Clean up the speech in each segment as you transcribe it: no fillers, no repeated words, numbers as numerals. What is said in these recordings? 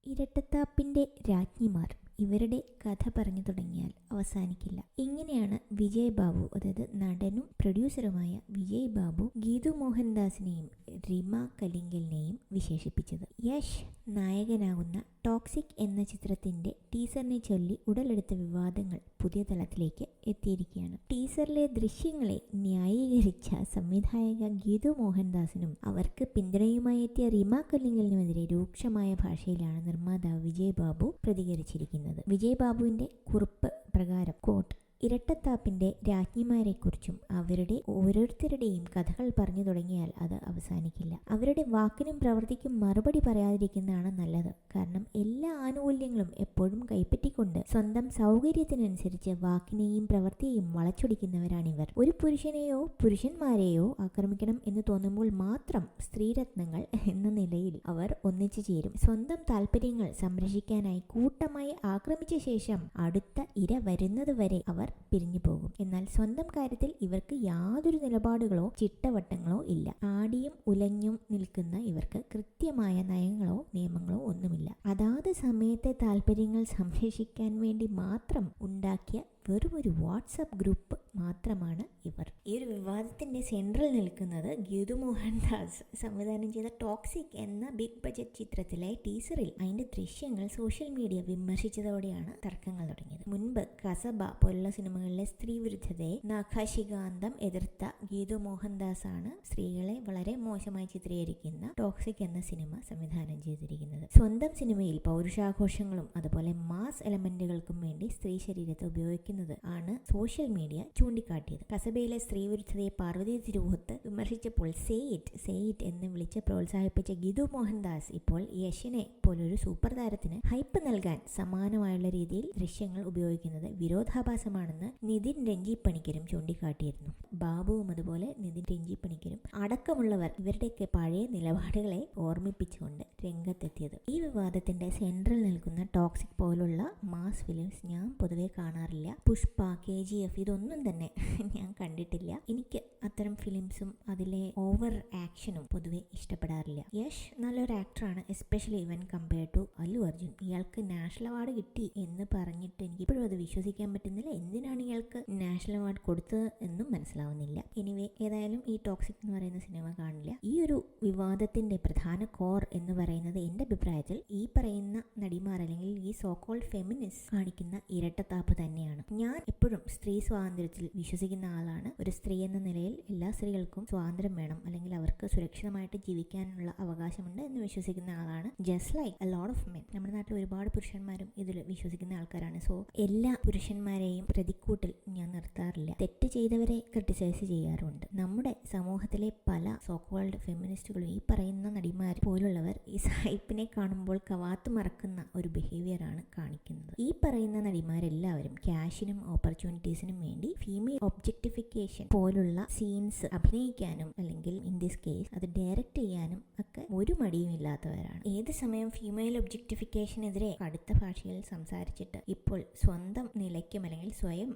ഇരട്ടത്താപ്പിന്റെ രാജ്ഞിമാർ ഇവരുടെ കഥ പറഞ്ഞു തുടങ്ങിയാൽ അവസാനിക്കില്ല. ഇങ്ങനെയാണ് വിജയ് ബാബു, അതായത് നടനും പ്രൊഡ്യൂസറുമായ വിജയ് ബാബു ഗീതു മോഹൻദാസിനെയും റിമ കലിംഗലിനെയും വിശേഷിപ്പിച്ചത്. യശ് നായകനാകുന്ന ടോക്സിക് എന്ന ചിത്രത്തിന്റെ ടീസറിനെ ചൊല്ലി ഉടലെടുത്ത വിവാദങ്ങൾ പുതിയ തലത്തിലേക്ക് എത്തിയിരിക്കുകയാണ്. ടീസറിലെ ദൃശ്യങ്ങളെ ന്യായീകരിച്ച സംവിധായക ഗീതു മോഹൻദാസിനും അവർക്ക് പിന്തുണയുമായി എത്തിയ റിമ കലിംഗലിനുമെതിരെ രൂക്ഷമായ ഭാഷയിലാണ് നിർമ്മാതാവ് വിജയ് ബാബു പ്രതികരിച്ചിരിക്കുന്നത്. വിജയ് ബാബുവിന്റെ കുറിപ്പ് പ്രകാരം കോട്ട്, ഇരട്ടത്താപ്പിന്റെ രാജ്ഞിമാരെക്കുറിച്ചും അവരുടെ ഓരോരുത്തരുടെയും കഥകൾ പറഞ്ഞു തുടങ്ങിയാൽ അത് അവസാനിക്കില്ല. അവരുടെ വാക്കിനും പ്രവൃത്തിക്കും മറുപടി പറയാതിരിക്കുന്നതാണ് നല്ലത്. കാരണം എല്ലാ ആനുകൂല്യങ്ങളും എപ്പോഴും കൈപ്പറ്റിക്കൊണ്ട് സ്വന്തം സൗകര്യത്തിനനുസരിച്ച് വാക്കിനെയും പ്രവൃത്തിയെയും വളച്ചൊടിക്കുന്നവരാണിവർ. ഒരു പുരുഷനെയോ പുരുഷന്മാരെയോ ആക്രമിക്കണം എന്ന് തോന്നുമ്പോൾ മാത്രം സ്ത്രീരത്നങ്ങൾ എന്ന നിലയിൽ അവർ ഒന്നിച്ചു ചേരും. സ്വന്തം താല്പര്യങ്ങൾ സംരക്ഷിക്കാനായി കൂട്ടമായി ആക്രമിച്ച ശേഷം അടുത്ത ഇര വരുന്നതുവരെ അവർ പിരിഞ്ഞു പോകും. എന്നാൽ സ്വന്തം കാര്യത്തിൽ ഇവർക്ക് യാതൊരു നിലപാടുകളോ ചിട്ടവട്ടങ്ങളോ ഇല്ല. ആടിയും ഉലഞ്ഞും നിൽക്കുന്ന ഇവർക്ക് കൃത്യമായ നയങ്ങളോ നിയമങ്ങളോ ഒന്നുമില്ല. അതാത് സമയത്തെ താല്പര്യങ്ങൾ സംരക്ഷിക്കാൻ വേണ്ടി മാത്രം ഉണ്ടാക്കിയ വെറുമൊരു വാട്സപ്പ് ഗ്രൂപ്പ് മാത്രമാണ് ഇവർ. ഈ ഒരു വിവാദത്തിന്റെ സെൻട്രൽ നിൽക്കുന്നത് ഗീതു മോഹൻദാസ് സംവിധാനം ചെയ്ത ടോക്സിക് എന്ന ബിഗ് ബജറ്റ് ചിത്രത്തിലെ ടീസറിൽ അതിന്റെ ദൃശ്യങ്ങൾ സോഷ്യൽ മീഡിയ വിമർശിച്ചതോടെയാണ് തർക്കങ്ങൾ തുടങ്ങിയത്. മുൻപ് കസബ പോലുള്ള സിനിമകളിലെ സ്ത്രീ വിരുദ്ധതയെ നഖശികാന്തം എതിർത്ത ഗീതു മോഹൻദാസ് ആണ് സ്ത്രീകളെ വളരെ മോശമായി ചിത്രീകരിക്കുന്ന ടോക്സിക് എന്ന സിനിമ സംവിധാനം ചെയ്തിരിക്കുന്നത്. സ്വന്തം സിനിമയിൽ പൗരുഷാഘോഷങ്ങളും അതുപോലെ മാസ് എലമെന്റുകൾക്കും വേണ്ടി സ്ത്രീ ശരീരത്തെ ഉപയോഗിക്കുന്നത് ആണ് സോഷ്യൽ മീഡിയ ചൂണ്ടിക്കാട്ടിയത്. കസബയിലെ സ്ത്രീ വിരുദ്ധതയെ പാർവതി തിരുവോത്ത് വിമർശിച്ചപ്പോൾ സേ ഇറ്റ് എന്ന് വിളിച്ച് പ്രോത്സാഹിപ്പിച്ച ഗീതു മോഹൻദാസ് ഇപ്പോൾ യശിനെ പോലൊരു സൂപ്പർ താരത്തിന് ഹൈപ്പ് നൽകാൻ സമാനമായുള്ള രീതിയിൽ ദൃശ്യങ്ങൾ ഉപയോഗിക്കുന്നത് വിരോധാഭാസമാണെന്ന് നിതിൻ രഞ്ജിപ്പണിക്കരും ചൂണ്ടിക്കാട്ടിയിരുന്നു. ബാബുവും അതുപോലെ നിതിൻ രഞ്ജിപ്പണിക്കരും അടക്കമുള്ളവർ ഇവരുടെയൊക്കെ പഴയ നിലപാടുകളെ ഓർമ്മിപ്പിച്ചുകൊണ്ട് രംഗത്തെത്തിയത്. ഈ വിവാദത്തിന്റെ സെൻട്രൽ നിൽക്കുന്ന ടോക്സിക് പോലുള്ള മാസ് ഫിലിംസ് ഞാൻ പൊതുവെ കാണാറില്ല. പുഷ്പ, KGF ഇതൊന്നും തന്നെ ഞാൻ കണ്ടിട്ടില്ല. എനിക്ക് അത്തരം ഫിലിംസും അതിലെ ഓവർ ആക്ഷനും പൊതുവെ ഇഷ്ടപ്പെടാറില്ല. യശ് നല്ലൊരു ആക്ടറാണ്, എസ്പെഷ്യലി ഇവൻ കമ്പയർ ടു അല്ലു അർജുൻ. ഇയാൾക്ക് നാഷണൽ അവാർഡ് കിട്ടി എന്ന് പറഞ്ഞിട്ട് എനിക്കിപ്പോഴും അത് വിശ്വസിക്കാൻ പറ്റുന്നില്ല. എന്തിനാണ് ഇയാൾക്ക് നാഷണൽ അവാർഡ് കൊടുത്തത് എന്നും മനസ്സിലാവുന്നില്ല. എനിവേ, ഏതായാലും ഈ ടോക്സിക് എന്ന് പറയുന്ന സിനിമ കാണില്ല. ഈ ഒരു വിവാദത്തിന്റെ പ്രധാന കോർ എന്ന് പറയുന്നത് എൻ്റെ അഭിപ്രായത്തിൽ ഈ പറയുന്ന നടിമാർ അല്ലെങ്കിൽ ഈ സോകോൾഡ് ഫെമിനിസ്റ്റ് കാണിക്കുന്ന ഇരട്ടത്താപ്പ് തന്നെയാണ്. ഞാൻ എപ്പോഴും സ്ത്രീ സ്വാതന്ത്ര്യത്തിൽ വിശ്വസിക്കുന്ന ആളാണ്. ഒരു സ്ത്രീ എന്ന നിലയിൽ എല്ലാ സ്ത്രീകൾക്കും സ്വാതന്ത്ര്യം വേണം, അല്ലെങ്കിൽ അവർക്ക് സുരക്ഷിതമായിട്ട് ജീവിക്കാനുള്ള അവകാശമുണ്ട് എന്ന് വിശ്വസിക്കുന്ന ആളാണ്. Just like a lot of men. നമ്മുടെ നാട്ടിൽ ഒരുപാട് പുരുഷന്മാരും ഇതിൽ വിശ്വസിക്കുന്ന ആൾക്കാരാണ്. സോ എല്ലാ പുരുഷന്മാരെയും പ്രതിക്കൂട്ടിൽ ഞാൻ നിർത്താറില്ല. തെറ്റ് ചെയ്തവരെ ക്രിട്ടിസൈസ് ചെയ്യാറുണ്ട്. നമ്മുടെ സമൂഹത്തിലെ പല സോകോൾഡ് ഫെമിനിസ്റ്റുകളും ഈ പറയുന്ന നടിമാർ പോലുള്ളവർ ഈ സായിപ്പിനെ കാണുമ്പോൾ കവാത്ത് മറക്കുന്ന ഒരു ബിഹേവിയർ ആണ് കാണിക്കുന്നത്. ഈ പറയുന്ന നടിമാരെല്ലാവരും ക്യാഷിനും ഓപ്പർച്യൂണിറ്റീസിനും വേണ്ടി ഫീമെയിൽ ഒബ്ജക്ടിഫിക്കേഷൻ പോലുള്ള സീൻസ് അഭിനയിക്കാനും അല്ലെങ്കിൽ ഇൻ ദിസ് കേസ് അത് ഡയറക്റ്റ് ചെയ്യാനും ഒക്കെ ഒരു മടിയും ഇല്ലാത്തവരാണ്. ഏത് സമയം ഫീമെയിൽ ഒബ്ജക്ടിഫിക്കേഷനെതിരെ കടുത്ത ഭാഷയിൽ സംസാരിച്ചിട്ട് ഇപ്പോൾ സ്വന്തം നിലയ്ക്കും അല്ലെങ്കിൽ സ്വയം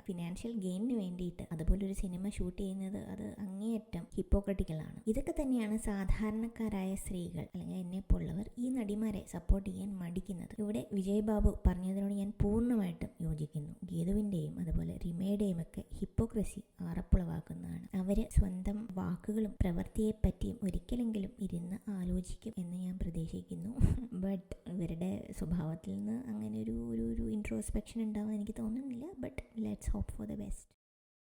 ഫിനാൻഷ്യൽ ഗെയിനിന് വേണ്ടിയിട്ട് അതുപോലൊരു സിനിമ ഷൂട്ട് ചെയ്യുന്നത് അത് അങ്ങേയറ്റം ഹിപ്പോക്രറ്റിക്കലാണ്. ഇതൊക്കെ തന്നെയാണ് സാധാരണക്കാരായ സ്ത്രീകൾ അല്ലെങ്കിൽ എന്നെ പോലുള്ളവർ ഈ നടിമാരെ സപ്പോർട്ട് ചെയ്യാൻ മടിക്കുന്നത്. ഇവിടെ വിജയ് ബാബു പറഞ്ഞതിനോട് ഞാൻ പൂർണ്ണമായിട്ടും യോജിക്കുന്നു. ഗീതുവിൻ്റെയും അതുപോലെ റിമയുടെയും ഒക്കെ ഹിപ്പോക്രസി ആറപ്പുളവാക്കുന്നതാണ്. അവര് സ്വന്തം വാക്കുകളും പ്രവൃത്തിയെ പറ്റിയും ഒരിക്കലെങ്കിലും ഇരുന്ന് ആലോചിക്കും എന്ന് ഞാൻ പ്രതീക്ഷിക്കുന്നു. ബട്ട് ഇവരുടെ സ്വഭാവത്തിൽ നിന്ന് അങ്ങനെ ഒരു ഇൻട്രോസ്പെക്ഷൻ ഉണ്ടാവാൻ എനിക്ക് തോന്നുന്നില്ല. But let's hope for the best.